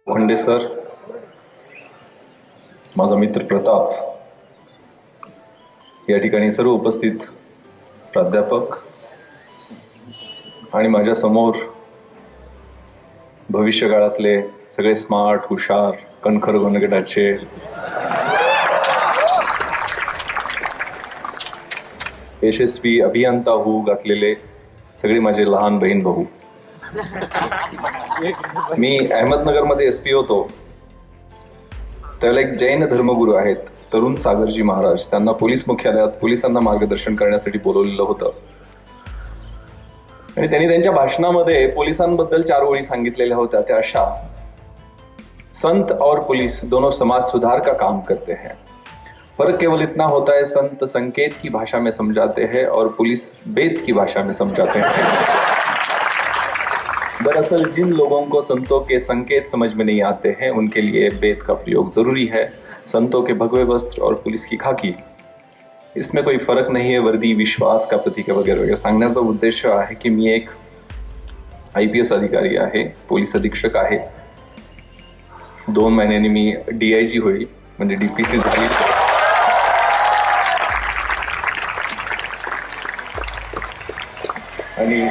Lokhande sir, माझा मित्र प्रताप, या ठिकाणी सर्व उपस्थित प्राध्यापक आणि माझ्या समोर भविष्यकाळातले सगळे स्मार्ट, हुशार, कणखर गणगटाचे यशस्वी अभियंता होऊ घातलेले सगळे माझे लहान बहीण भाऊ. मी अहमदनगरमध्ये एसपी होतो त्यावेळेला एक जैन धर्मगुरू आहेत तरुण सागरजी महाराज, त्यांना पोलीस मुख्यालयात पोलिसांना मार्गदर्शन करण्यासाठी बोलवलेलं होतं आणि त्यांनी त्यांच्या भाषणामध्ये पोलिसांबद्दल 4 ओळी सांगितलेल्या होत्या. त्या अशा: संत और पुलिस दोनों समाज सुधार का काम करते हैं, फर्क केवल इतना होता है संत संकेत की भाषा में समझाते हैं और पुलिस वेद की भाषा में समझाते हैं. दरअसल जिन लोगों को संतों के संकेत समझ में नहीं आते हैं उनके लिए वेद का प्रयोग जरूरी है. संतों के भगवे वस्त्र और पुलिस की खाकी, इसमें कोई फर्क नहीं है, वर्दी विश्वास का प्रतीक है वगैरह वगैरह. सांगण्याचा उद्देश आहे की मी एक IPS अधिकारी आहे, पोलीस अधीक्षक आहे. 2 महिन्यांनी मी DIG होईल, म्हणजे DPC झाली. आणि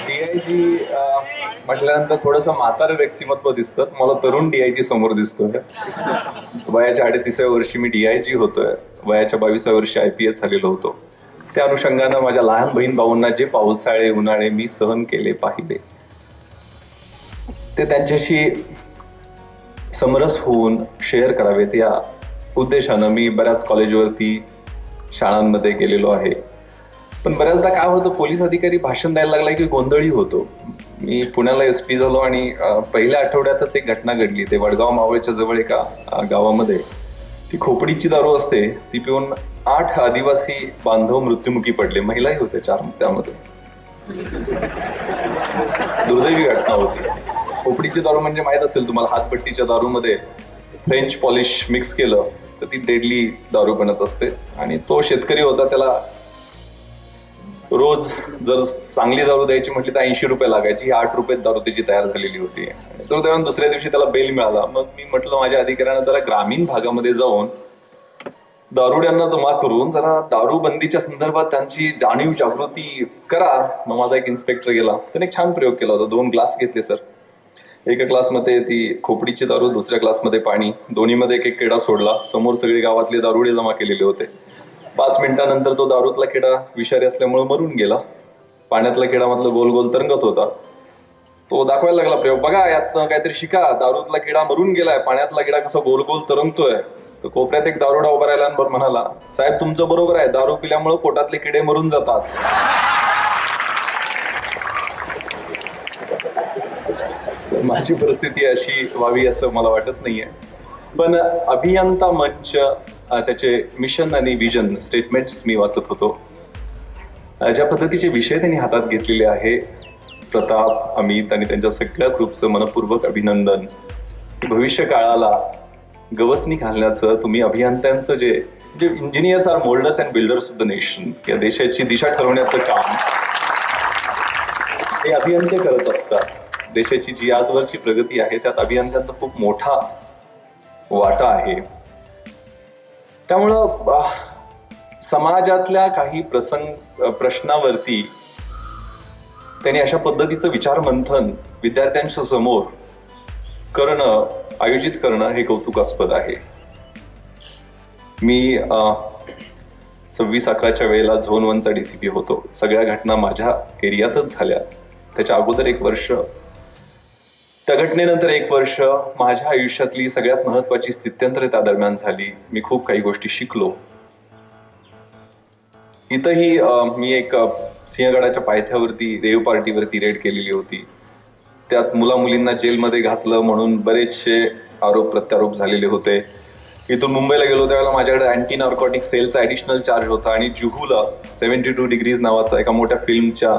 DIG म्हटल्यानंतर थोडंसं म्हातारं व्यक्तिमत्व दिसतं. मला तरुण DIG समोर दिसतोय. वयाच्या 38व्या वर्षी मी DIG होतोय, वयाच्या 22व्या वर्षी IPS झालेलो होतो. त्या अनुषंगानं माझ्या लहान बहीण भाऊंना जे पावसाळे उन्हाळे मी सहन केले पाहिले ते त्यांच्याशी समरस होऊन शेअर करावेत या उद्देशानं मी बऱ्याच कॉलेजवरती, शाळांमध्ये गेलेलो आहे. पण बऱ्याचदा काय होतं, पोलीस अधिकारी भाषण द्यायला लागला की गोंधळी होतो. मी पुण्याला SP झालो आणि पहिल्या आठवड्यातच एक घटना घडली. ते वडगाव मावळच्या जवळ एका गावामध्ये ती खोपडीची दारू असते ती पिऊन 8 आदिवासी बांधव मृत्युमुखी पडले. महिलाही होते 4 त्यामध्ये. दुर्दैवी घटना होती. खोपडीची दारू म्हणजे माहित असेल तुम्हाला, हातपट्टीच्या दारूमध्ये फ्रेंच पॉलिश मिक्स केलं तर ती डेडली दारू बनत असते. आणि तो शेतकरी होता, त्याला रोज जर चांगली दारू द्यायची म्हटली तर 80 रुपये लागायची. ही 8 रुपयात दारू त्याची तयार झालेली होती. तो तेव्हा दुसऱ्या दिवशी त्याला बेल मिळाला. मग मी म्हटलं माझ्या अधिकाऱ्यांना जरा ग्रामीण भागामध्ये जाऊन दारुड्यांना जमा करून जरा दारूबंदीच्या संदर्भात त्यांची जाणीव जागृती करा. मग माझा एक इन्स्पेक्टर गेला, त्याने एक छान प्रयोग केला होता. 2 ग्लास घेतले सर. एका ग्लासमध्ये ती खोपडीची दारू, दुसऱ्या ग्लासमध्ये पाणी, दोन्हीमध्ये एक किडा सोडला. समोर सगळे गावातले दारुडे जमा केलेले होते. 5 मिनिटानंतर तो दारूतला किडा विषारी असल्यामुळे मरून गेला. पाण्यातला किडा मधला गोल गोल तरंगत होता. तो दाखवायला लागला प्रयोग, बघा यातनं काहीतरी शिका, दारूतला किडा मरून गेलाय, पाण्यातला किडा कसा गोल गोल तरंगतोय. तर कोपऱ्यात एक दारुडा उभा राहिला आणि म्हणाला, साहेब तुमचं बरोबर आहे, दारू पिल्यामुळे पोटातले किडे मरून जातात. माझी परिस्थिती अशी व्हावी असं मला वाटत नाहीये. पण अभियंता मंच, त्याचे मिशन आणि विजन स्टेटमेंट्स मी वाचत होतो. ज्या पद्धतीचे विषय त्यांनी हातात घेतलेले आहे, प्रताप, अमित आणि त्यांच्या सगळ्या ग्रुपचं मनपूर्वक अभिनंदन. भविष्य काळाला गवसणी घालण्याचं तुम्ही अभियंत्यांचं जे engineers are moulders and builders of the nation, या देशाची दिशा ठरवण्याचं काम हे अभियंते करत असतात. देशाची जी आजवरची प्रगती आहे त्यात अभियंत्यांचा खूप मोठा वाटा आहे. त्यामुळं समाजातल्या काही प्रश्नावरती त्यांनी अशा पद्धतीचं विचार मंथन विद्यार्थ्यांच्या समोर करणं, आयोजित करणं हे कौतुकास्पद आहे. मी 26/11च्या वेळेला झोन 1चा DCP होतो. सगळ्या घटना माझ्या एरियातच झाल्या. त्याच्या अगोदर 1 वर्ष, त्या घटनेनंतर 1 वर्ष माझ्या आयुष्यातली सगळ्यात महत्वाची स्थित्यंतरे त्या दरम्यान झाली. मी खूप काही गोष्टी शिकलो. इथंही मी एक सिंहगडाच्या पायथ्यावरती रेव पार्टीवरती रेड केलेली होती. त्यात मुलींना जेलमध्ये घातलं म्हणून बरेचसे आरोप प्रत्यारोप झालेले होते. इथून मुंबईला गेलो त्यावेळेला माझ्याकडे अँटी नार्कोटिक सेलचा ऍडिशनल चार्ज होता आणि जुहूला 72 डिग्रीज नावाचा एका मोठ्या फिल्मच्या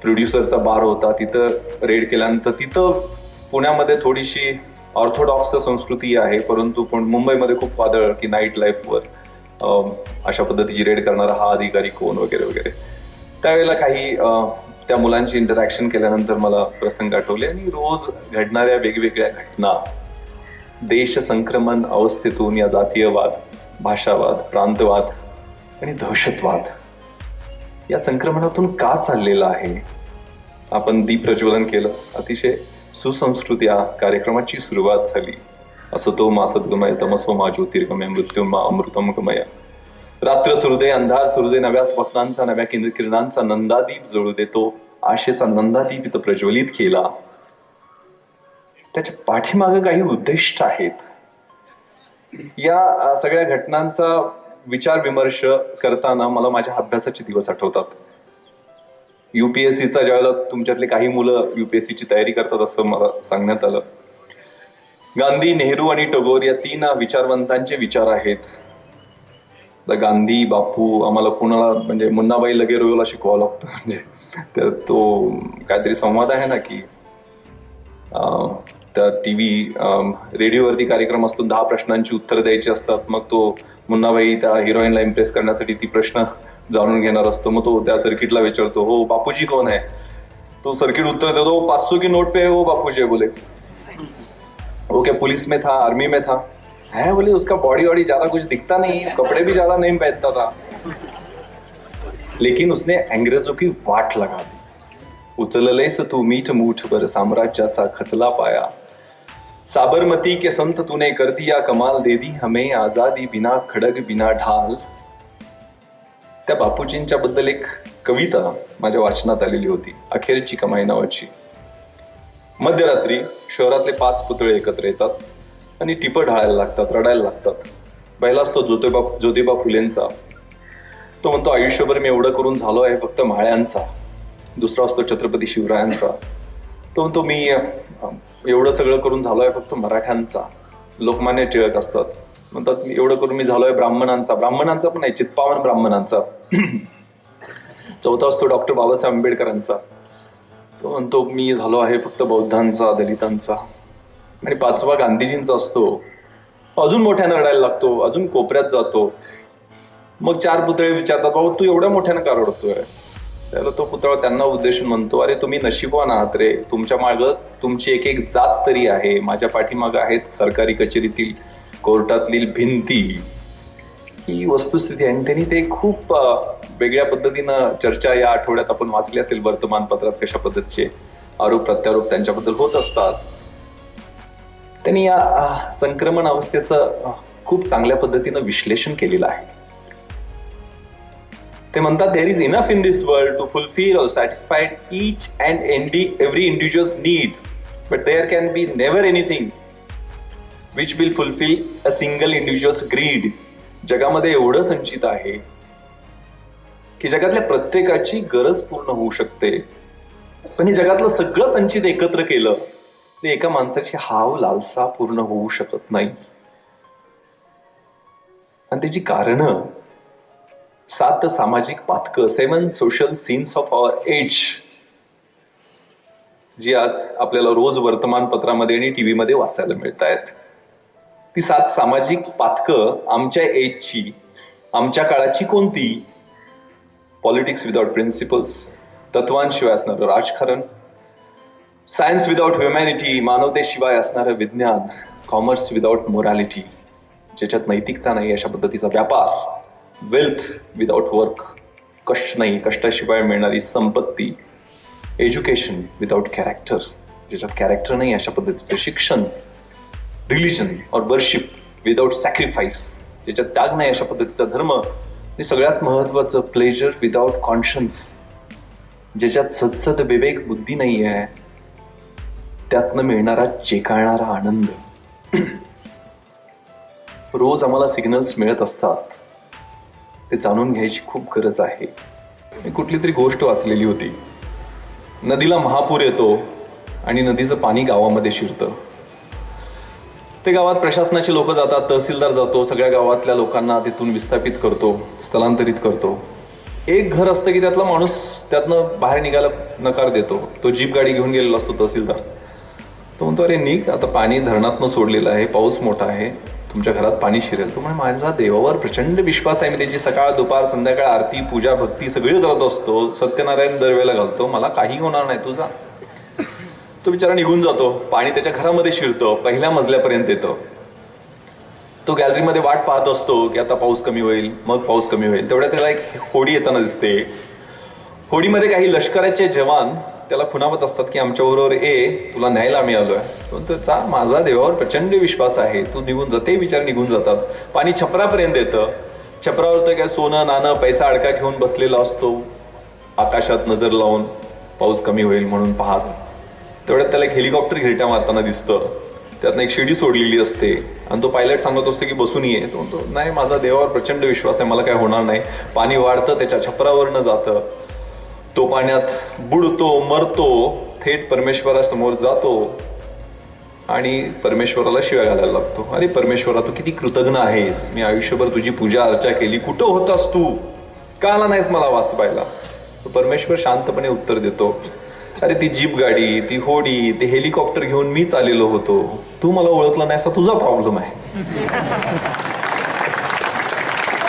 प्रोड्युसरचा बार होता. तिथं रेड केल्यानंतर तिथं पुण्यामध्ये थोडीशी ऑर्थोडॉक्स संस्कृती आहे, परंतु पण मुंबईमध्ये खूप वादळ की नाईट लाईफवर अशा पद्धतीची रेड करणारा हा अधिकारी कोण वगैरे वगैरे. त्यावेळेला काही त्या मुलांची इंटरॅक्शन केल्यानंतर मला प्रसंग आठवले आणि रोज घडणाऱ्या वेगवेगळ्या घटना देश संक्रमण अवस्थेतून या जातीयवाद, भाषावाद, प्रांतवाद आणि दहशतवाद या संक्रमणातून का चाललेला आहे. आपण दीप प्रज्वलन केलं. अतिशय सुसंस्कृत या कार्यक्रमाची सुरुवात झाली. असतो मा सद्गमय तमसो मा ज्योतिर्गमय मृत्युर्मा अमृतम गमय. रात्र सुरू दे, अंधार सुरू दे, नव्या स्वप्नांचा नव्या किरणांचा नंदादीप जळू दे. तो आशेचा नंदादीप इथं प्रज्वलित केला. त्याच्या पाठीमागे काही उद्दिष्ट आहेत. या सगळ्या घटनांचा विचार विमर्श करताना मला माझ्या अभ्यासाचे दिवस आठवतात. UPSCचा ज्यावेळेला तुमच्यातले काही मुलं UPSCची तयारी करतात असं मला सांगण्यात आलं. गांधी, नेहरू आणि टागोर या 3 विचारवंतांचे विचार आहेत. गांधी, बापू, आम्हाला कुणाला म्हणजे मुन्नाबाई लगेरोला शिकवावं लागतं. म्हणजे तो काहीतरी संवाद आहे ना की त्या TV रेडिओवरती कार्यक्रम असतो, 10 प्रश्नांची उत्तरं द्यायची असतात. मग तो मुन्नाबाई त्या हिरोईनला इम्प्रेस करण्यासाठी ती प्रश्न जाणून घेणार असतो. मग तो त्या सर्किटला विचारतो, हो बापूजी कौन है. तो सर्किट उत्तर देतो, 500 की नोट पे वो बापूजी बोले. वो क्या पुलिस में था, आर्मी में था. है बोले, उसका बॉडी वॉडी ज्यादा कुछ दिखता नहीं, कपड़े भी ज्यादा नहीं पहनता था, लेकिन उसने अंग्रेजों की वाट लगा दी. उचललेस तू मीठ मूठभर साम्राज्याचा खचला पाया. साबरमती के संत तूने कर दिया कमाल, दे दी हमें आजादी बिना खडग बिना ढाल. त्या बापूजींच्या बद्दल एक कविता माझ्या वाचनात आलेली होती, अखेरची कमाई नावाची. मध्यरात्री शहरातले 5 पुतळे एकत्र येतात आणि टिपं ढाळायला लागतात, रडायला लागतात. पहिला असतो ज्योतिबा फुलेंचा. तो म्हणतो, आयुष्यभर मी एवढं करून झालो आहे फक्त म्हाळ्यांचा. दुसरा असतो छत्रपती शिवरायांचा. तो म्हणतो, मी एवढं सगळं करून झालोय फक्त मराठ्यांचा. लोकमान्य टिळक असतात, म्हणतात मी एवढं करून मी झालोय ब्राह्मणांचा. ब्राह्मणांचा पण नाही, चित्पावन ब्राह्मणांचा. चौथा असतो डॉक्टर बाबासाहेब आंबेडकरांचा. तो म्हणतो मी झालो आहे फक्त बौद्धांचा, दलितांचा. आणि 5वा गांधीजींचा असतो. अजून मोठ्यानं रडायला लागतो, अजून कोपऱ्यात जातो. मग 4 पुतळे विचारतात, बाबा तू एवढ्या मोठ्यानं का रडतोय. त्याला तो पुतळा त्यांना उद्देशून म्हणतो, अरे तुम्ही नशीबवान आहात रे, तुमच्या मागं तुमची एक जात तरी आहे. माझ्या पाठीमागं आहेत सरकारी कचेरीतील, कोर्टातील भिंती. ही वस्तुस्थिती आहे. आणि त्यांनी ते खूप वेगळ्या पद्धतीनं चर्चा या आठवड्यात आपण वाचली असेल वर्तमानपत्रात, कशा पद्धतीचे आरोप प्रत्यारोप त्यांच्याबद्दल होत असतात. त्यांनी या संक्रमण अवस्थेचं खूप चांगल्या पद्धतीनं विश्लेषण केलेलं आहे. ते म्हणतात, there is enough in this world to fulfil or satisfied each and every individual's need, but there can be never anything which will fulfil a single individual's greed. जगामध्ये एवढं संचित आहे की जगातल्या प्रत्येकाची गरज पूर्ण होऊ शकते. पण हे जगातलं सगळं संचित एकत्र केलं ते एका माणसाची हाव लालसा पूर्ण होऊ शकत नाही. आणि त्याची कारणं 7 सामाजिक पातकं, 7 social sins of our age, जी आज आपल्याला रोज वर्तमानपत्रामध्ये आणि TV मध्ये वाचायला मिळत आहेत. ती 7 सामाजिक पातकं आमच्या एजची, आमच्या काळाची कोणती? पॉलिटिक्स विदाउट प्रिन्सिपल्स, तत्वांशिवाय असणारं राजकारण, सायन्स विदाउट ह्युमॅनिटी, मानवतेशिवाय असणारं विज्ञान, कॉमर्स विदाउट मोरॅलिटी, ज्याच्यात नैतिकता नाही अशा पद्धतीचा व्यापार, वेल्थ विदाउट वर्क, कष्ट नाही, कष्टाशिवाय मिळणारी संपत्ती, एज्युकेशन विदाउट कॅरेक्टर, ज्याच्यात कॅरेक्टर नाही अशा पद्धतीचं शिक्षण, रिलिजन और वर्शिप विदाउट सॅक्रिफाईस, ज्याच्यात त्याग नाही अशा पद्धतीचा धर्म, आणि सगळ्यात महत्वाचं प्लेजर विदाउट कॉन्शन्स, ज्याच्यात सदसद विवेक बुद्धी नाही आहे, त्यातनं मिळणारा चेकाळणारा आनंद. रोज आम्हाला सिग्नल्स मिळत असतात, ते जाणून घ्यायची खूप गरज आहे. मी कुठली तरी गोष्ट वाचलेली होती. नदीला महापूर येतो आणि नदीचं पाणी गावामध्ये शिरतं. ते गावात प्रशासनाचे लोक जातात, तहसीलदार जातो, सगळ्या गावातल्या लोकांना तिथून विस्थापित करतो, स्थलांतरित करतो. एक घर असतं की त्यातला माणूस त्यातनं बाहेर निघायला नकार देतो. तो जीप गाडी घेऊन गेलेला असतो तहसीलदार. तो म्हणतो, अरे निघ, आता पाणी धरणातनं सोडलेलं आहे, पाऊस मोठा आहे, तुमच्या घरात पाणी शिरेल. तो म्हणे माझा देवावर प्रचंड विश्वास आहे, मी त्याची सकाळ दुपार संध्याकाळ आरती पूजा भक्ती सगळी करत असतो, सत्यनारायण दरवेळेला घालतो, मला काही होणार नाही, तुझा. तो बिचारा निघून जातो. पाणी त्याच्या घरामध्ये शिरतं, पहिल्या मजल्यापर्यंत येतं. तो गॅलरीमध्ये वाट पाहत असतो की आता पाऊस कमी होईल, मग पाऊस कमी होईल. तेवढ्या त्याला एक होडी येताना दिसते. होडीमध्ये काही लष्कराचे जवान त्याला खुणावत असतात की आमच्याबरोबर तुला न्यायला आम्ही आलोय. त्याचा माझा देवावर प्रचंड विश्वास आहे, तू निघून जाते. विचार निघून जातात. पाणी छपरापर्यंत येतं. छपरावर तर काय सोनं नाणं पैसा अडका घेऊन बसलेला असतो, आकाशात नजर लावून पाऊस कमी होईल म्हणून पाहत. तेवढ्यात त्याला एक हेलिकॉप्टर घिरट्या मारताना दिसतं. त्यातनं एक शिडी सोडलेली असते आणि तो पायलट सांगत असतो की बसून ये. तो म्हणतो नाही, माझा देवावर प्रचंड विश्वास आहे, मला काय होणार नाही. पाणी वाढतं, त्याच्या छपरावरनं जातं. तो पाण्यात बुडतो, मरतो, थेट परमेश्वरासमोर जातो आणि परमेश्वराला शिव्या घालायला लागतो. अरे परमेश्वरा, तू किती कृतज्ञ आहेस, मी आयुष्यभर तुझी पूजा अर्चा केली, कुठं होतास तू, का आला नाहीस मला वाचवायला. परमेश्वर शांतपणे उत्तर देतो, अरे ती जीप गाडी, ती होडी, ते हेलिकॉप्टर घेऊन मीच आलेलो होतो, तू मला ओळखलं नाही, असा तुझा प्रॉब्लेम आहे.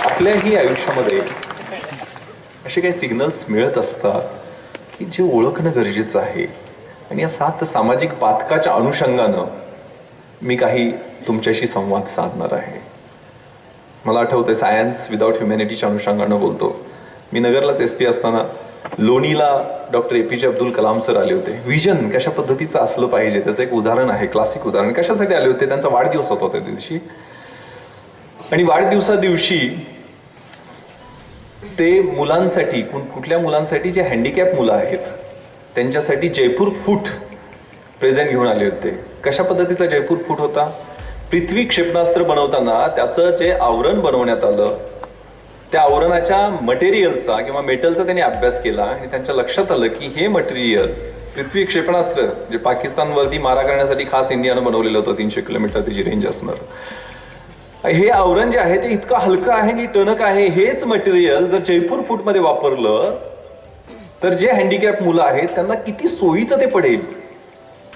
आपल्याही आयुष्यामध्ये असे काही सिग्नल्स मिळत असतात की जे ओळखणं गरजेचं आहे. आणि या 7 सामाजिक पातकाच्या अनुषंगानं मी काही तुमच्याशी संवाद साधणार आहे. मला आठवतंय सायन्स विदाउट ह्युमॅनिटीच्या अनुषंगानं बोलतो. मी नगरलाच SP असताना लोणीला doctor APJ Abdul Kalam sir आले होते. विजन कशा पद्धतीचं असलं पाहिजे त्याचं एक उदाहरण आहे, क्लासिक उदाहरण. कशासाठी आले होते, त्यांचा वाढदिवस होता त्या दिवशी. आणि वाढदिवसा दिवशी ते मुलांसाठी, कुठल्या मुलांसाठी, जे हँडिकॅप मुलं आहेत त्यांच्यासाठी जयपूर फूट प्रेझेंट घेऊन आले होते. कशा पद्धतीचा जयपूर फूट होता, पृथ्वी क्षेपणास्त्र बनवताना त्याचं जे आवरण बनवण्यात आलं, त्या आवरणाच्या मटेरियलचा किंवा मेटलचा त्यांनी अभ्यास केला आणि त्यांच्या लक्षात आलं की हे मटेरियल पृथ्वी क्षेपणास्त्र जे पाकिस्तानवरती मारा करण्यासाठी खास इंडियानं बनवलेलं होतं, 300 किलोमीटर त्याची रेंज असणार, हे आवरण जे आहे ते इतकं हलकं आहे आणि टणक आहे. हेच मटेरियल जर जयपूर फूटमध्ये वापरलं तर जे हँडिकॅप मुलं आहेत त्यांना किती सोयीचं ते पडेल.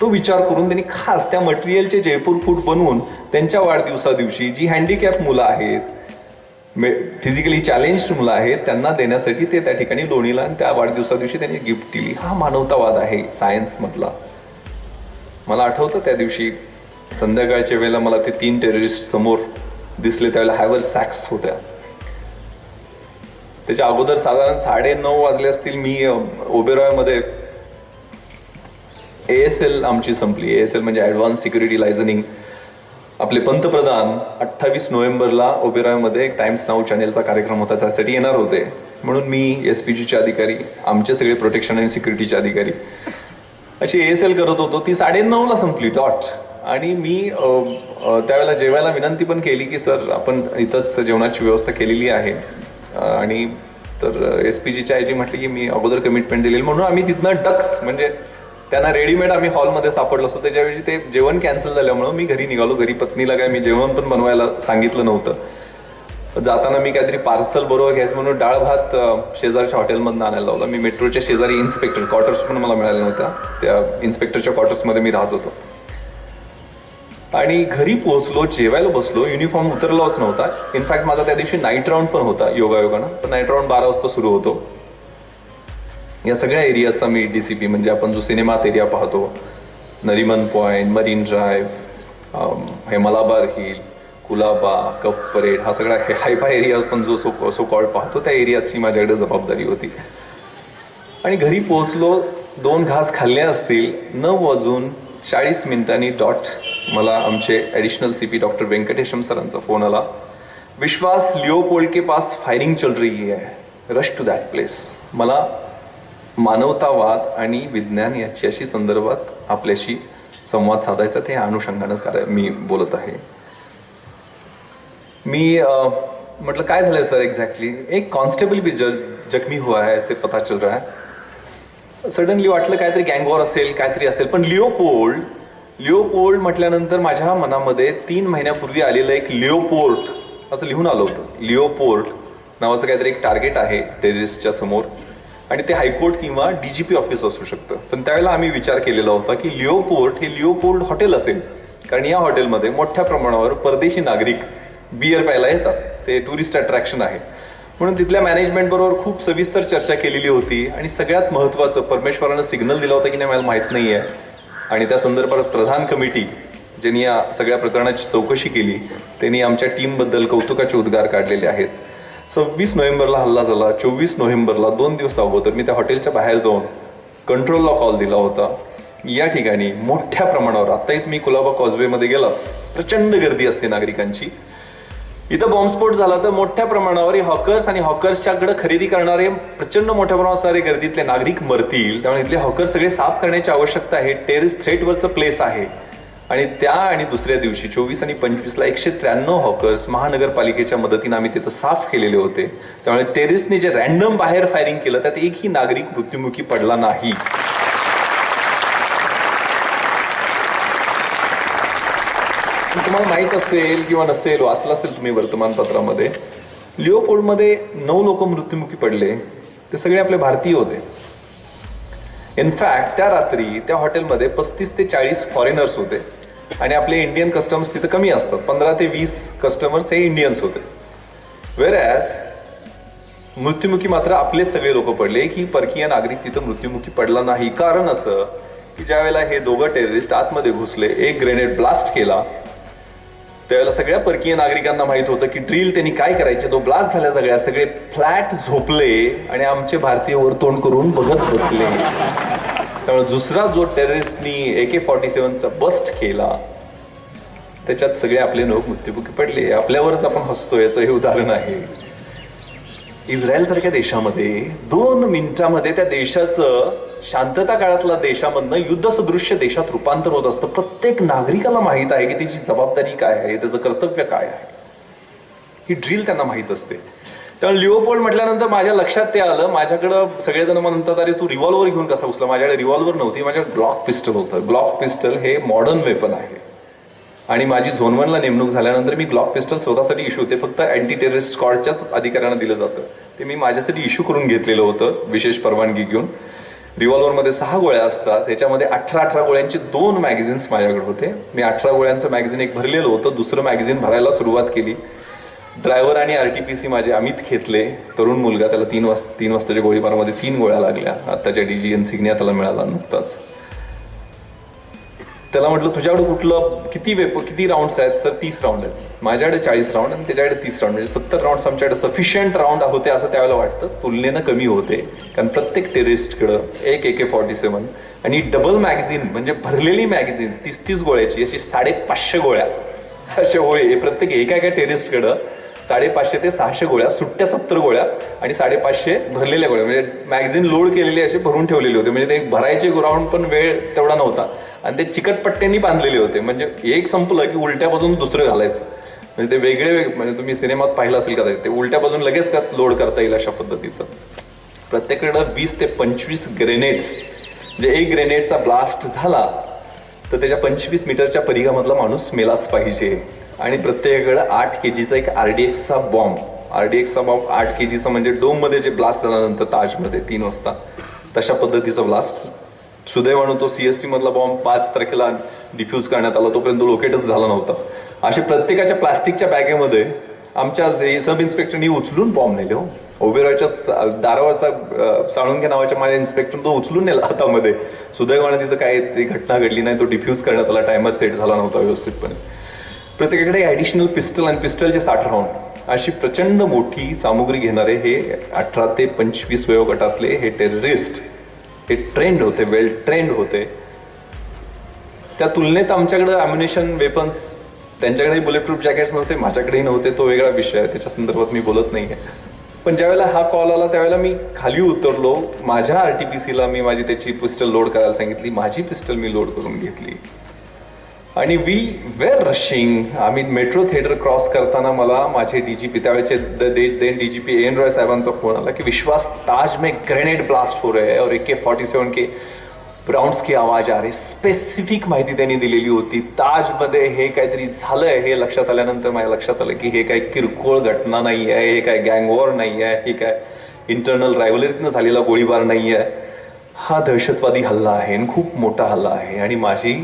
तो विचार करून त्यांनी खास त्या मटेरियलचे जयपूर फूट बनवून त्यांच्या वाढदिवसा दिवशी जी हँडिकॅप मुलं आहेत, फिजिकली चॅलेंज्ड मुलं आहेत, त्यांना देण्यासाठी ते त्या ठिकाणी लोणीला आणि त्या वाढदिवसा दिवशी त्यांनी गिफ्ट दिली. हा मानवतावाद आहे सायन्स मधला. मला आठवतं त्या दिवशी संध्याकाळच्या वेळेला मला ते 3 टेररिस्ट समोर दिसले. त्यावेळेला हॅवरसॅक्स होत्या. त्याच्या अगोदर साधारण 9:30 वाजले असतील. मी ओबेरॉयमध्ये ASL आमची संपली. ASL म्हणजे ऍडव्हान्स सिक्युरिटी लायझनिंग. आपले पंतप्रधान 28 नोव्हेंबरला ओबेरॉयमध्ये एक टाइम्स नाऊ चॅनेलचा कार्यक्रम होता, त्यासाठी येणार होते. म्हणून मी SPGचे अधिकारी, आमचे सगळे प्रोटेक्शन आणि सिक्युरिटीचे अधिकारी अशी ASL करत होतो. ती 9:30ला संपली डॉट. आणि मी त्यावेळेला जेवायला विनंती पण केली की सर आपण इथंच जेवणाची व्यवस्था केलेली आहे. आणि तर SPGच्या आयजी म्हटली की मी अगोदर कमिटमेंट दिलेली, म्हणून आम्ही तिथनं डक्स म्हणजे त्यांना रेडीमेड आम्ही हॉलमध्ये सापडलो असतो. त्याच्याऐवजी ते जेवण कॅन्सल झाल्यामुळं मी घरी निघालो. घरी पत्नीला काय मी जेवण पण बनवायला सांगितलं नव्हतं. जाताना मी काहीतरी पार्सल बरोबर घ्यायचं म्हणून डाळ भात शेजारच्या हॉटेलमधून आणायला लावला. मी मेट्रोच्या शेजारी इन्स्पेक्टर क्वार्टर्स पण मला मिळाल्या नव्हत्या, त्या इन्स्पेक्टरच्या क्वार्टर्समध्ये मी राहत होतो. आणि घरी पोहोचलो, जेवायला बसलो, युनिफॉर्म उतरलाच नव्हता. इनफॅक्ट माझा त्या दिवशी नाईट राऊंड पण होता योगायोगानं. तर नाईट राऊंड 12 वाजता सुरू होतो. या सगळ्या एरियाचा मी DCP म्हणजे आपण जो सिनेमात एरिया पाहतो, नरिमन पॉइंट, मरीन ड्राईव्ह, हे मलाबार हिल, कुलाबा, कफ परेड, हा सगळा हायफाय एरिया आपण जो सो कॉल्ड पाहतो त्या एरियाची माझ्याकडे जबाबदारी होती. आणि घरी पोहोचलो, 2 घास खाल्ले असतील. 9:40 डॉट मला आमचे ॲडिशनल CP डॉक्टर वेंकटेशम सरांचा फोन आला. विश्वास, लिओपोल्ड के पास फायरिंग चल रही है, रश टू दॅट प्लेस. मला मानवतावाद आणि विज्ञान याच्याशी संदर्भात आपल्याशी संवाद साधायचा, ते अनुषंगानं मी बोलत आहे. मी म्हटलं काय झालंय सर एक्झॅक्टली. एक कॉन्स्टेबल भी जखमी हुआ है ऐसे पता चल रहा है. सडनली वाटलं काहीतरी गँगवॉर असेल, काहीतरी असेल. पण लिओपोल्ड म्हटल्यानंतर माझ्या मनामध्ये 3 महिन्यापूर्वी आलेलं एक लिओपोर्ट असं लिहून आलं होतं. लिओपोर्ट नावाचं काहीतरी एक टार्गेट आहे टेररिस्टच्या समोर आणि ते हायकोर्ट किंवा DGP ऑफिस असू शकतं. पण त्यावेळेला आम्ही विचार केलेला होता की लिओपोर्ट हे लिओपोल्ड हॉटेल असेल कारण या हॉटेलमध्ये मोठ्या प्रमाणावर परदेशी नागरिक बियर प्यायला येतात, ते टुरिस्ट अट्रॅक्शन आहे. म्हणून तिथल्या मॅनेजमेंट बरोबर खूप सविस्तर चर्चा केलेली होती आणि सगळ्यात महत्त्वाचं परमेश्वरानं सिग्नल दिला होता की नाही मला माहीत नाही आहे, आणि त्या संदर्भात प्रधान कमिटी ज्यांनी या सगळ्या प्रकरणाची चौकशी केली त्यांनी आमच्या टीमबद्दल कौतुकाचे उद्गार काढलेले आहेत. 26 नोव्हेंबरला हल्ला झाला. 24 नोव्हेंबरला 2 दिवस अगोदर मी त्या हॉटेलच्या बाहेर जाऊन कंट्रोलला कॉल दिला होता. या ठिकाणी मोठ्या प्रमाणावर, आत्ताही तुम्ही कुलाबा कॉजवेमध्ये गेला प्रचंड गर्दी असते नागरिकांची. इथं बॉम्बस्फोट झाला तर मोठ्या प्रमाणावर हॉकर्स आणि हॉकर्सच्याकडे खरेदी करणारे प्रचंड मोठ्या प्रमाणात असणारे गर्दीतले नागरिक मरतील. त्यामुळे इथले हॉकर्स सगळे साफ करण्याची आवश्यकता आहे. टेररिस्ट थ्रेटवरचं प्लेस आहे. आणि त्या आणि दुसऱ्या दिवशी 24 आणि 25ला 193 हॉकर्स महानगरपालिकेच्या मदतीने आम्ही तिथं साफ केलेले होते. त्यामुळे टेररिस्टने जे रॅन्डम बाहेर फायरिंग केलं त्यात एकही नागरिक मृत्युमुखी पडला नाही. तुम्हाला माहित असेल किंवा नसेल, वाचलं असेल तुम्ही वर्तमानपत्रामध्ये, लिओपोल्डमध्ये 9 लोक मृत्युमुखी पडले. ते सगळे आपले भारतीय होते. इनफॅक्ट त्या रात्री त्या हॉटेलमध्ये 35 ते 40 फॉरेनर्स होते आणि आपले इंडियन कस्टमर्स तिथे कमी असतात. 15 ते 20 कस्टमर्स हे इंडियन्स होते. वेरॅज मृत्युमुखी मात्र आपलेच सगळे लोक पडले, की परकीय नागरिक तिथं मृत्युमुखी पडला नाही. कारण असं की ज्या वेळेला हे दोघं टेररिस्ट आतमध्ये घुसले, एक ग्रेनेड ब्लास्ट केला, त्यावेळेला सगळ्या परकीय नागरिकांना माहित होतं की ड्रिल त्यांनी काय करायचे. तो ब्लास्ट झाल्या सगळ्या सगळे फ्लॅट झोपले आणि आमचे भारतीय वर तोंड करून बघत बसले. त्यामुळे दुसरा जो टेररिस्टनी AK-47चा बस्ट केला त्याच्यात सगळे आपले लोक मृत्युमुखी पडले. आपल्यावरच आपण हसतो, याचं हे उदाहरण आहे. इस्रायल सारख्या देशामध्ये 2 मिनिटामध्ये त्या देशाचं शांतता काळातला देशामधनं युद्ध सदृश्य देशात रूपांतर होत असतं. प्रत्येक नागरिकाला माहित आहे की त्याची जबाबदारी काय आहे, त्याचं कर्तव्य काय आहे. ही ड्रिल त्यांना माहित असते. त्यामुळे लिओपोल्ड म्हटल्यानंतर माझ्या लक्षात ते आलं. माझ्याकडं सगळेजण म्हणतात अरे तू रिव्हॉल्वर घेऊन कसा घुसला. माझ्याकडे रिव्हॉल्वर नव्हती, माझ्याकडे ग्लॉक पिस्टल होतं. ग्लॉक पिस्टल हे मॉडर्न वेपन आहे आणि माझी झोन 1ला नेमणूक झाल्यानंतर मी ग्लॉक पिस्टल स्वतःसाठी इश्यू, ते फक्त अँटी टेररिस्ट स्क्वॉडच्याच अधिकाऱ्यांना दिलं जातं, ते मी माझ्यासाठी इश्यू करून घेतलेलं होतं विशेष परवानगी घेऊन. रिव्हॉल्वरमध्ये 6 गोळ्या असतात. त्याच्यामध्ये 18 गोळ्यांचे 2 मॅगझिन्स माझ्याकडे होते. मी 18 गोळ्यांचं मॅगझिन एक भरलेलं होतं. दुसरं मॅगझिन भरायला सुरुवात केली. ड्रायव्हर आणि RTPC माझे अमित खेतले, तरुण मुलगा, त्याला 3 वाजताच्या गोळीबारामध्ये 3 गोळ्या लागल्या. आत्ताच्या DG इन्सिग्निया त्याला मिळाला नुकताच. त्याला म्हटलं तुझ्याकडे कुठलं किती राऊंड्स आहेत. सर 30 राऊंड आहेत. माझ्याकडे 40 राऊंड आणि त्याच्याकडे 30 राऊंड, म्हणजे 70 राऊंड्स आमच्याकडे सफिशियंट राऊंड होते असं त्यावेळेला वाटतं. तुलनेनं कमी होते कारण प्रत्येक टेररिस्टकडं एक AK-47 आणि डबल मॅगझिन म्हणजे भरलेली मॅगझिन्स 30 गोळ्याची अशी 550 गोळ्या असे गोळे प्रत्येक एका टेररिस्टकडं 550 ते 600 गोळ्या, सुट्ट्या 70 गोळ्या आणि 550 भरलेल्या गोळ्या, म्हणजे मॅगझिन लोड केलेले असे भरून ठेवलेले होते. म्हणजे ते भरायचे राऊंड पण वेळ तेवढा नव्हता आणि ते चिकटपट्ट्यांनी बांधलेले होते. म्हणजे एक संपलं की उलट्या बाजून दुसरं घालायचं. म्हणजे ते वेगळे, म्हणजे तुम्ही सिनेमात पाहिलं असेल का ते उलट्या बाजून लगेच त्यात लोड करता येईल अशा पद्धतीचं. प्रत्येकाकडं 20 ते 25 ग्रेनेड्स, म्हणजे एक ग्रेनेडचा ब्लास्ट झाला तर त्याच्या 25 मीटरच्या परिघामधला माणूस मेलाच पाहिजे. आणि प्रत्येकाकडं 8 kgचा एक RDXचा बॉम्ब. RDXचा बॉम्ब 8 kgचा, म्हणजे डोममध्ये जे ब्लास्ट झाल्यानंतर ताजमध्ये 3 वाजता तशा पद्धतीचा ब्लास्ट. सुदैवानं तो CST मधला बॉम्ब 5 तारखेला डिफ्यूज करण्यात आला, तोपर्यंत लोकेटच झाला नव्हता. असे प्रत्येकाच्या प्लास्टिकच्या बॅगेमध्ये आमच्या सब इन्स्पेक्टरनी उचलून बॉम्ब नेले. ओबेरॉयच्या दारावरचा साळुंके नावाच्या माझ्या इन्स्पेक्टर तो उचलून नेला हातामध्ये. सुदैवानं तिथं काय ती घटना घडली नाही, तो डिफ्यूज करण्यात आला, टायमर सेट झाला नव्हता व्यवस्थितपणे. प्रत्येकाकडे ॲडिशनल पिस्टल आणि पिस्टलचे 60 राऊंड अशी प्रचंड मोठी सामुग्री घेणारे हे 18 ते 25 वयोगटातले हे टेररिस्ट हे ट्रेंड होते, वेल ट्रेंड होते. त्या तुलनेत आमच्याकडे अम्युनेशन, वेपन्स, त्यांच्याकडे बुलेट प्रूफ जॅकेट्स नव्हते, माझ्याकडेही नव्हते. तो वेगळा विषय आहे, त्याच्या संदर्भात मी बोलत नाही आहे. पण ज्यावेळेला हा कॉल आला त्यावेळेला मी खाली उतरलो. माझ्या RTPCला मी माझी त्याची पिस्टल लोड करायला सांगितली. माझी पिस्टल मी लोड करून घेतली आणि वी वेर रशिंग. आम्ही मेट्रो थिएटर क्रॉस करताना मला माझे DGP, त्यावेळेचे देन DGP AN रॉय साहेबांचा फोन आला की विश्वास, ताज में ग्रेनेड ब्लास्ट हो रहे हैं और AK-47 के राउंड्स की आवाज आ रही. स्पेसिफिक माहिती त्यांनी दिलेली होती. ताजमध्ये हे काहीतरी झालंय हे लक्षात आल्यानंतर माझ्या लक्षात आलं की हे काही किरकोळ घटना नाही आहे, हे काय गँग वॉर नाही आहे, हे काय इंटरनल रायव्हलरीतनं झालेला गोळीबार नाही आहे. हा दहशतवादी हल्ला आहे, खूप मोठा हल्ला आहे. आणि माझी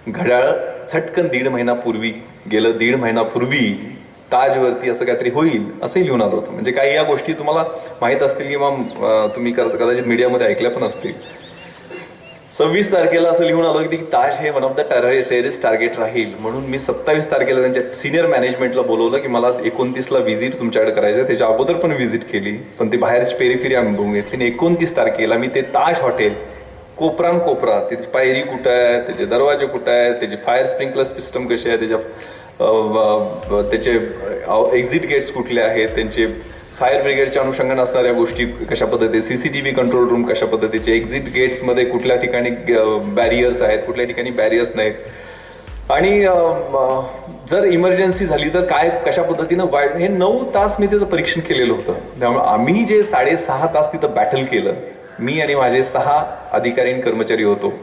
घड्याळ झटकन दीड महिन्यापूर्वी गेलं, दीड महिन्यापूर्वी ताजवरती असं काहीतरी होईल असंही लिहून आलं होतं. म्हणजे काही या गोष्टी तुम्हाला माहीत असतील किंवा तुम्ही कदाचित मीडियामध्ये ऐकल्या पण असतील. 26 तारखेला असं लिहून आलं की ताज हे one of the terrorist target राहील, म्हणून मी 27 तारखेला त्यांच्या सिनियर मॅनेजमेंटला बोलवलं की मला 29ला व्हिजिट तुमच्याकडे करायचं. त्याच्या अगोदर पण व्हिजिट केली, पण ती बाहेरची पेरिफेरी आम्ही बघून घेतली. आणि 29 तारखेला मी ते ताज हॉटेल कोपरान कोपरा, त्याची पायरी कुठं आहे, त्याचे दरवाजे कुठं आहे, त्याचे फायर स्प्रिंकलर सिस्टम कसे आहे, त्याचे एक्झिट गेट्स कुठले आहेत, त्यांचे फायर ब्रिगेडच्या अनुषंगाने असणाऱ्या गोष्टी कशा पद्धतीने, सीसीटीव्ही कंट्रोल रूम कशा पद्धतीचे, एक्झिट गेट्समध्ये कुठल्या ठिकाणी बॅरियर्स आहेत, कुठल्या ठिकाणी बॅरियर्स नाहीत, आणि जर इमर्जन्सी झाली तर काय कशा पद्धतीनं हे 9 तास मी त्याचं परीक्षण केलेलं होतं. त्यामुळे आम्ही जे 6.5 तास तिथं बॅटल केलं, मी आणि माझे 6 अधिकारी आणि कर्मचारी होतो.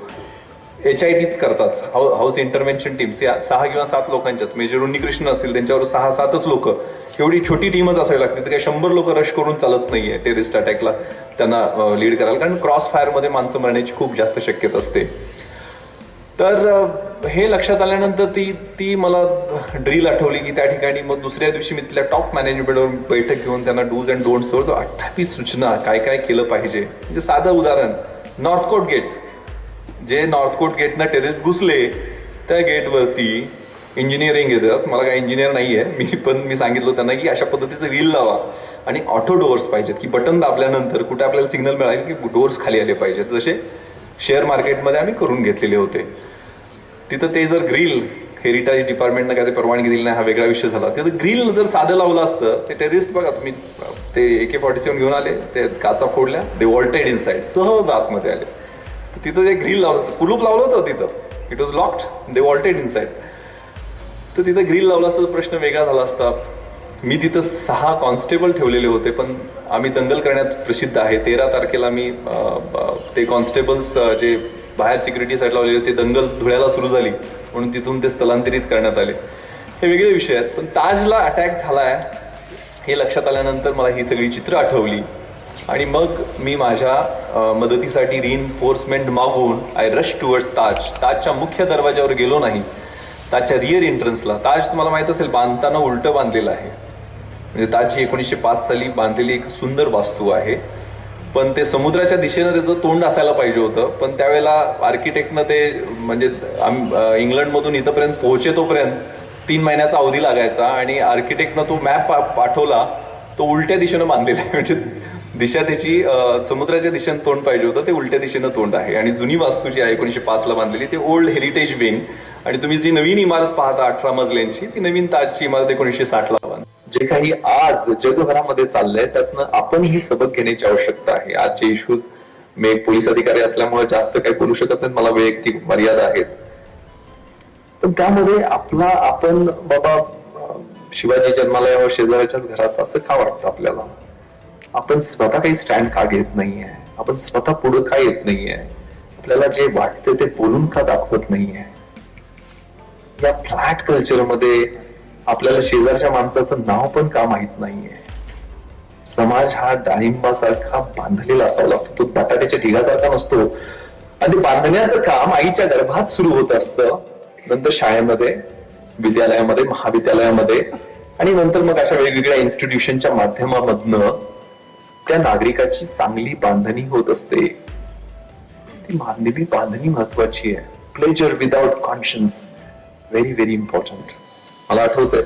HITच करतात, हाऊस इंटरव्हेन्शन टीम, 6 किंवा 7 लोकांच्यात. मेजर उन्नीकृष्ण असतील त्यांच्यावर 6-7च लोक, एवढी छोटी टीमच असावी लागते. तर काही 100 लोक रश करून चालत नाहीये टेररिस्ट अटॅकला त्यांना लीड करायला, कारण क्रॉस फायरमध्ये माणसं मरण्याची खूप जास्त शक्यता असते. तर हे लक्षात आल्यानंतर ती मला ड्रील आठवली की त्या ठिकाणी मग दुसऱ्या दिवशी मी तिथल्या टॉप मॅनेजमेंटवर बैठक घेऊन त्यांना डूज अँड डोंट्स वर 28 सूचना काय काय केलं पाहिजे. म्हणजे साधं उदाहरण, नॉर्थ कोट गेट, जे नॉर्थ कोट गेटनं टेररिस्ट घुसले त्या गेटवरती इंजिनिअरिंग येतात. मला काय इंजिनियर नाही आहे मी सांगितलं त्यांना की अशा पद्धतीचं रील लावा आणि ऑटो डोअर्स पाहिजेत, की बटन दाबल्यानंतर कुठे आपल्याला सिग्नल मिळाले की डोअर्स खाली आले पाहिजेत, जसे शेअर मार्केटमध्ये आम्ही करून घेतलेले होते. तिथं ते जर ग्रिल, हेरिटेज डिपार्टमेंटनं काय ते परवानगी दिली नाही हा वेगळा विषय झाला. तिथं ग्रिल जर साधं लावलं असतं, ते टेररिस्ट बघा तुम्ही, ते AK-47 घेऊन आले, ते काचा फोडल्या, दे वॉल्टेड इनसाइड, सहज आतमध्ये आले. तिथं ते ग्रिल लावलं होतं, कुलूप लावलं होतं तिथं, it was locked, they vaulted inside. तर तिथं ग्रिल लावलं असतं तर प्रश्न वेगळा झाला असता. मी तिथं 6 कॉन्स्टेबल ठेवलेले होते, पण आम्ही दंगल करण्यात प्रसिद्ध आहे. 13 तारखेला मी ते कॉन्स्टेबल्स जे बाहेर सिक्युरिटीसाठी लावलेले ते दंगल धुळ्याला सुरू झाली म्हणून तिथून ते स्थलांतरित करण्यात आले. हे वेगळे विषय आहेत. पण ताजला अटॅक झालाय हे लक्षात आल्यानंतर मला ही सगळी चित्र आठवली आणि मग मी माझ्या मदतीसाठी रिइन्फोर्समेंट मागून आय रश टुवर्ड्स ताज. ताजच्या मुख्य दरवाजावर गेलो नाही, ताजच्या रिअर एंट्रन्सला. ताज तुम्हाला माहित असेल बांधताना उलटं बांधलेलं आहे. म्हणजे ताज ही 1905 साली बांधलेली एक सुंदर वास्तू आहे, पण ते समुद्राच्या दिशेनं त्याचं तोंड असायला पाहिजे होतं. पण त्यावेळेला आर्किटेक्टनं ते म्हणजे इंग्लंडमधून इथंपर्यंत पोहोचे तोपर्यंत 3 महिन्याचा अवधी लागायचा आणि आर्किटेक्टनं तो मॅप पाठवला, तो उलट्या दिशेनं बांधलेला आहे. म्हणजे दिशा त्याची समुद्राच्या दिशेनं तोंड पाहिजे होतं, ते उलट्या दिशेनं तोंड आहे. आणि जुनी वास्तू जी आहे 1905 ला बांधलेली, ते ओल्ड हेरिटेज विंग. आणि तुम्ही जी नवीन इमारत पाहता 18 मजल्यांची, ती नवीन ताजची इमारत 1960 ला बांधली. जे काही आज जगभरामध्ये चाललंय त्यातनं आपण ही सबक घेण्याची आवश्यकता आहे. आजचे इश्यूज, मी एक पोलीस अधिकारी असल्यामुळे जास्त काही बोलू शकत नाही, मला वैयक्तिक मर्यादा आहेत. पण त्यामध्ये आपण बाबा शिवाजी जन्माला यावं शेजाऱ्याच्याच घरात असं का वाटतं आपल्याला? आपण स्वतः काही स्टँड का घेत नाहीये? आपण स्वतः पुढे का येत नाहीये? आपल्याला जे वाटतं ते बोलून का दाखवत नाहीये? या फ्लॅट कल्चरमध्ये आपल्याला शेजारच्या माणसाचं नाव पण का माहित नाहीये? समाज हा डाळिंबासारखा बांधलेला असावा लागतो, तो बटाट्याच्या ढिगासारखा नसतो. आणि बांधण्याचं काम आईच्या गर्भात सुरू होत असतं, नंतर शाळेमध्ये, विद्यालयामध्ये, महाविद्यालयामध्ये, आणि नंतर मग अशा वेगवेगळ्या इन्स्टिट्यूशनच्या माध्यमामधनं त्या नागरिकाची चांगली बांधणी होत असते. ती मानवी बांधणी महत्वाची आहे. Pleasure without conscience, very very important. मला आठवतंय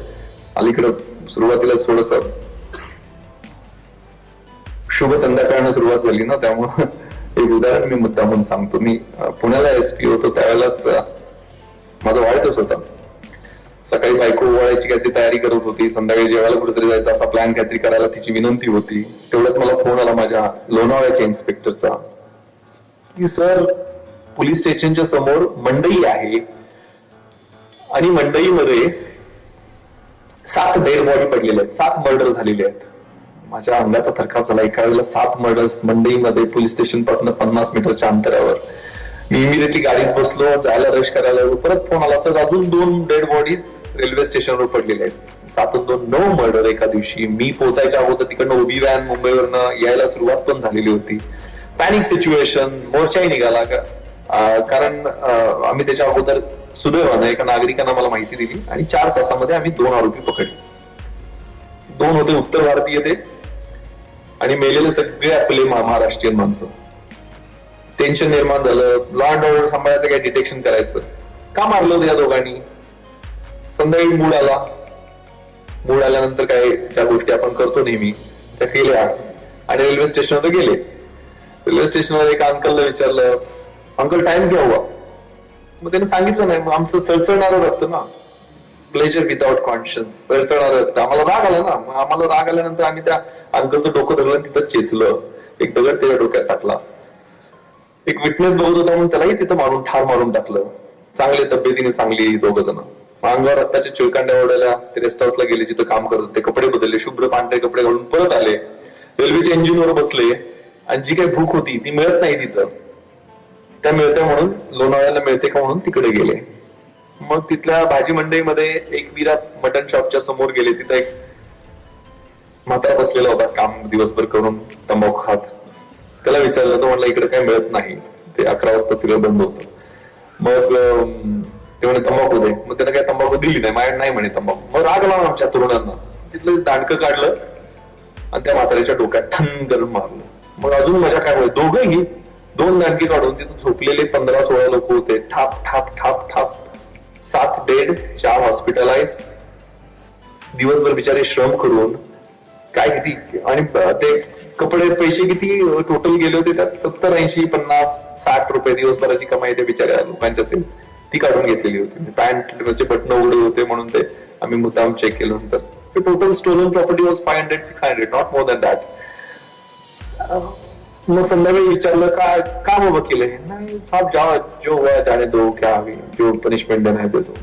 अलीकडं सुरुवातीला थोडस शुभ संध्याकाळनं सुरुवात झाली ना, त्यामुळे एक उदाहरण मी मुद्दामून सांगतो. मी पुण्याला SP होतो, त्यावेळेलाच माझा वाढदिवस होता. सकाळी बायको ओवाळायची काहीतरी तयारी करत होती, संध्याकाळी जेवायला कुठेतरी जायचा असा प्लॅन काहीतरी करायला तिची विनंती होती. तेवढ्यात मला फोन आला माझ्या लोणावळ्याच्या इन्स्पेक्टरचा की सर, पोलीस स्टेशनच्या समोर मंडई आहे आणि मंडईमध्ये 7 डेड बॉडी पडलेले आहेत, 7 मर्डर झालेले आहेत. माझ्या अंगाचा थरकाप झाला. एका वेळेला 7 मर्डर्स मंडईमध्ये, पोलीस स्टेशन पासून 50 मीटरच्या अंतरावर. मी इमिडिएटली गाडीत बसलो, जायला रश करायला. परत फोन आला, सर अजून 2 डेड बॉडीज रेल्वे स्टेशनवर पडलेले आहेत. 7-2 9 मर्डर एका दिवशी. मी पोहोचायच्या अगोदर तिकडनं उभी व्हॅन मुंबईवरनं यायला सुरुवात पण झालेली होती. पॅनिक सिच्युएशन, मोर्चाही निघाला का. कारण आम्ही त्याच्या अगोदर सुदैवानं एका नागरिकांना मला माहिती दिली आणि 4 तासामध्ये आम्ही 2 आरोपी पकडले. 2 होते उत्तर भारतीय ते आणि मेलेले सगळे आपले महाराष्ट्रीयन माणसं. टेन्शन निर्माण झालं, लॉ अँड ऑर्डर सांभाळायचं, काय डिटेक्शन करायचं. का मारलं होतं या दोघांनी? संध्याकाळी मूड आल्यानंतर काय ज्या गोष्टी आपण करतो नेहमी त्या केल्या आणि रेल्वे स्टेशनवर गेले. रेल्वे स्टेशनवर एका अंकलला विचारलं, अंकल टाइम क्या हुआ? मग त्याने सांगितलं नाही. मग आमचं सळसळणारं रक्त ना, प्लेजर विदाउट कॉन्शियन्स, सळसळणारं रक्त. आम्हाला राग आला ना, मग आम्हाला राग आल्यानंतर आम्ही त्या अंकलचं डोकं धरलं, तिथं चेचलं, एक दगड त्याच्या डोक्यात टाकला. एक विटनेस बघत होता म्हणून त्यालाही तिथं ठार मारून टाकलं. चांगले तब्येतीने चांगली दोघं जण. अंगावर रक्ताच्या चिळकांड्या ओढायला ते रेस्ट हाऊसला गेले जिथं काम करत होते. कपडे बदलले, शुभ्र पांढरे कपडे घालून परत आले. रेल्वेच्या इंजिनवर बसले आणि जी काही भूक होती ती मिळत नाही तिथं, त्या मिळते म्हणून लोणावळ्याला मिळते का म्हणून तिकडे गेले. मग तिथल्या भाजी मंडईमध्ये एक विराट मटन शॉपच्या समोर गेले. तिथं एक म्हातारा बसलेला होता काम दिवसभर करून तंबाखू खात. त्याला विचारलं, तो म्हणला इकडे काय मिळत नाही, ते 11 वाजता सगळं बंद होतं. मग ते म्हणे तंबाखू दे. मग त्यानं काय तंबाखू दिली नाही, माझ्या नाही म्हणे तंबाखू. मग राग आला आमच्या तरुणांना. तिथलं दांडकं काढलं आणि त्या म्हाताऱ्याच्या डोक्यात ठण मारलं. मग अजून मजा काय होईल, दोघंही 2 दांडकी काढून तिथं झोपलेले 15-16 लोक होते. ठाप ठाप ठाप ठाप 7 डेड, 4 हॉस्पिटलाइज्ड. दिवसभर बिचारे श्रम करून काय किती, आणि ते कपडे पैसे किती टोटल गेले होते त्यात 70, 80, 50, 60 रुपये दिवसभराची कमाई त्या बिचाऱ्या लोकांच्या असेल ती काढून घेतलेली होती. पॅन्टचे बटन उघडे होते म्हणून ते आम्ही मुद्दाम चेक केलं. नंतर total stolen property was 500-600, not more than that. मग संध्याकाळी विचारलं का बाबा केलंय? नाही साहब, जो हुआ जाने दो, क्या जो पनिशमेंट देना है दे दो.